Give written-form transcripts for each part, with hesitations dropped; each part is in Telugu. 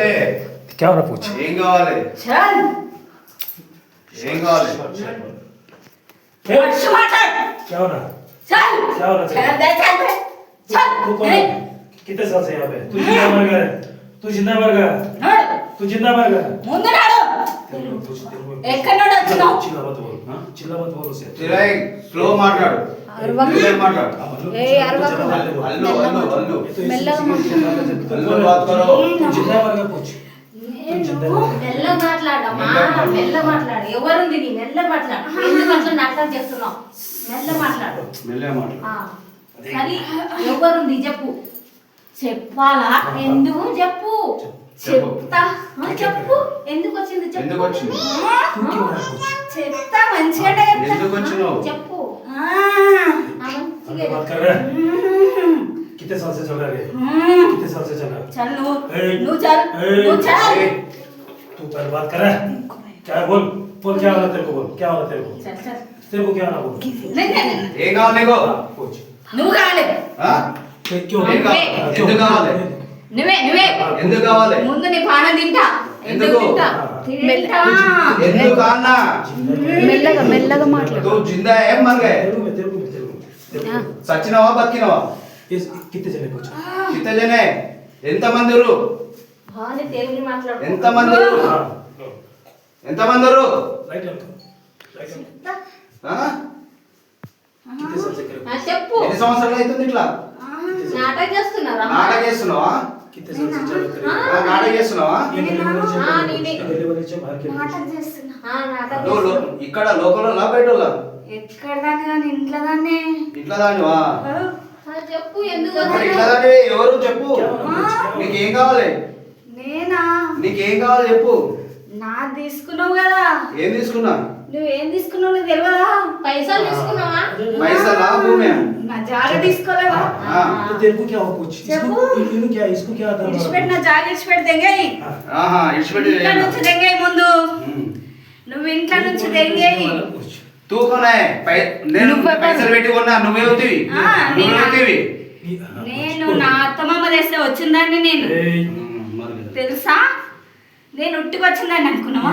కావాలి? కెమెరా పూछ ఏం కావాలి? चल ఏం కావాలి? वर्ष माटर क्या हो रहा चल क्या हो रहा चल दे चल बे चल तू कौन है? कितने साल से यहाँ पे तू जिंदा मर गया तू जिंदा मर गया नड तू जिंदा मर गया ముందు నడు ఎక్కడ నుండి వచ్చినావు चिल्ला मत बोल हाँ चिल्ला मत बोल उसे చిరాయి స్లో మాట్లాడు. అరవకు. మాట్లాడు. ఏ అరవకు. హల్లు హల్లు హల్లు మెల్లగా హల్లు బాత్ కరో. तू जिंदा मर गया पूछ మెల్ల మాట్లాడమ్మా మెల్ల మాట్లాడు ఎవరుంది నీ మెల్ల మాట్లాడు ఎందుకు అట్లా నాటకం చేస్తున్నావు మెల్ల మాట్లాడు మెల్లగా మాట్లాడు. సరే ఎవరుంది చెప్పు చెప్పాలా ఎందుకు చెప్పు చెప్తా చెప్పు ఎందుకు వచ్చింది చెప్పు ఎందుకు వచ్చింది? చెప్తా మంచిగానే ఎందుకు వచ్చినావు? చెప్పు बात कर रहा है कितने साल से चल रहा है कितने साल से चल रहा है चल नु चल चल तू पहले बात कर रहा है क्या बोल बोल क्या वाला तेरे को बोल क्या वाला तेरे को चल चल तेरे को क्या वाला बोल नहीं ఏం కావాలి నీకు? पूछ నువ్వు కావాలి ఆ? क्यों ఏం కావాలి? ఎందుకు కావాలి? నువ్వే ఎందుకు కావాలి? ముందు నీ పానం తింటా ఎందుకు? తింటా తింటా ఎందుకు అన్నా? మెల్లగా మెల్లగా మాట్లాడు. తూ జిందా है मर गए? तेरे को సచ్చినవా బతికినవా? कितने जने पूछ कितने जने? ఎంతమంది ఉరు? భాని తెలుగు మాట్లాడు ఎంతమంది ఉరు? ఎంతమంది ఉరు? राइट अंकल राइट अंकल ఆ? कितने साल से करे చెప్పు ఎన్ని సంవత్సరాలు అవుతుంది ఇట్లా? నాటక చేస్తున్నారా నాటక చేస్తున్నావా? कितने साल से चल करे నాటక చేస్తున్నావా? నేనే. डिलीवरी से बाहर के నాటక చేస్తున్నా నాటక నువ్వు ఇక్కడ లోకల్లో బయటోళ్ళ? ఎక్కడ దాన్ని కానీ ఇంట్లో దాన్ని ఇట్లా దానివా? చెప్పు ఎందుకు మరి ఇట్లా దాని ఎవరు చెప్పు? నీకేం కావాలి? నేనా నీకేం కావాలి చెప్పు? నా తీసుకున్నావు కదా ఏం తీసుకున్నా? నువ్వేం తీసుకున్నావు నీకు తెలియదా పైసలు తీసుకున్నావా పైసలా భూమి? నా జాగ తీసుకోలేవా तो तेरे को क्या हो पूछ చెప్పు. इसको क्या इसको क्या आता ఇడిచిపెట్టి నా జాగ ఇడిచిపెట్టి దెంగేయి ఆహా ఇడిచిపెట్టి ఇంట్లో నుంచి దెంగేయి ముందు నువ్వు ఇంట్లో నుంచి దెంగేయి తూ కొనే నేను పైసలు పెట్టి కొన్నా నువ్వేవుతివి నువ్వేవుతివి నేను నా అత్తమ్మ తెస్తే వచ్చిందాన్ని నేను తెలుసా నేను ఉట్టికి వచ్చిందాన్ని అనుకున్నావా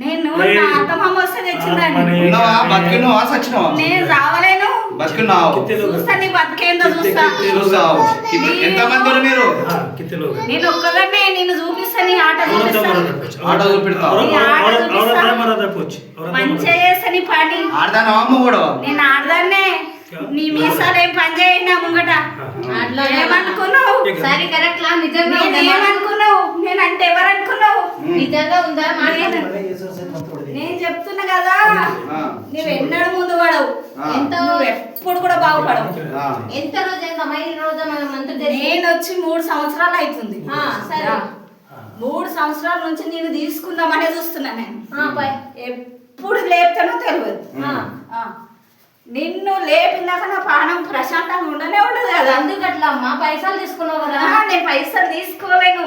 నేను నా అత్తమ్మ వస్తే తెచ్చిందాన్ని ఉన్నావా బతికినావా సచ్చినావా? నేను రావలేను బతికినావు చూస్తా నీ బతికేందో చూస్తా చూస్తావు. ఎంతమంది ఉన్నారు మీరు? कितने लोग हैं నేను ఒక్కదాన్నే నిన్ను చూపిస్తా నీ ఆట చూపిస్తా ఆటో చూపెడతావు. మంచిగా చేస్తా నీ పని ఆడదానా అమ్మ కూడా? నేను ఆడదాన్నే నీ మీసాలు ఏం పని చేయండి నా ముంగట ఏమనుకున్నావు సరే కరెక్ట్ లా నిజంగా ఏమనుకున్నావు నేనంటే ఎవరనుకున్నావు నిజంగా ఉందా నేను చెప్తున్నా కదా నువ్వు ఎన్నడూ ముందు పడవు ఎంత నువ్వు ఎప్పుడు కూడా బాగుపడవు ఎంత రోజు ఎంత మైలు రోజు మంత్రి నేను వచ్చి 3 సంవత్సరాలు అవుతుంది సరే 3 సంవత్సరాల నుంచి నేను తీసుకుందామనే చూస్తున్నా నేను ఎప్పుడు లేపుతానో తెలియదు నిన్ను లేపినాక నా ప్రాణం ప్రశాంతంగా ఉండనే ఉండదు కదా ఎందుకు అట్లా అమ్మా పైసలు తీసుకున్నావు కదా నేను పైసలు తీసుకోలేను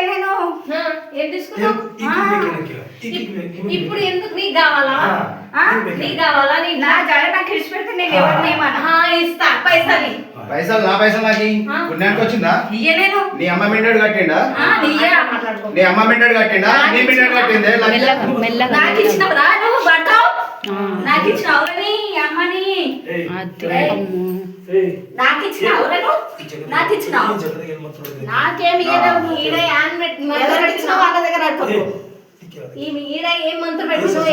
నేను ఏం తీసుకున్నావు ఇప్పుడు ఎందుకు నీకు కావాలా నీకు కావాలా నీ నా జాడ నాకు ఇడిచిపెడితే నేను ఎవరిని ఏమన్నా ఇస్తా పైసలు పైసలు నా పైసలు నాకు పుణ్యానికి వచ్చిందా? ఇయ్యనేను నీ అమ్మ మిండెడు కట్టిండా? మాట్లాడుకో నీ అమ్మ మిండెడు కట్టిండా? నీ మిండెడు కట్టిందే? మెల్లగా నాకు ఇచ్చినవురా నువ్వు పట్టావు నాకు ఇచ్చినవురా నీ అమ్మని నాకు ఇచ్చినావు నాకు ఇచ్చినావు నాకేమి ఈడ వాళ్ళ దగ్గర ఈ ఈడ ఏం మంత్రం పెట్టుకున్నావు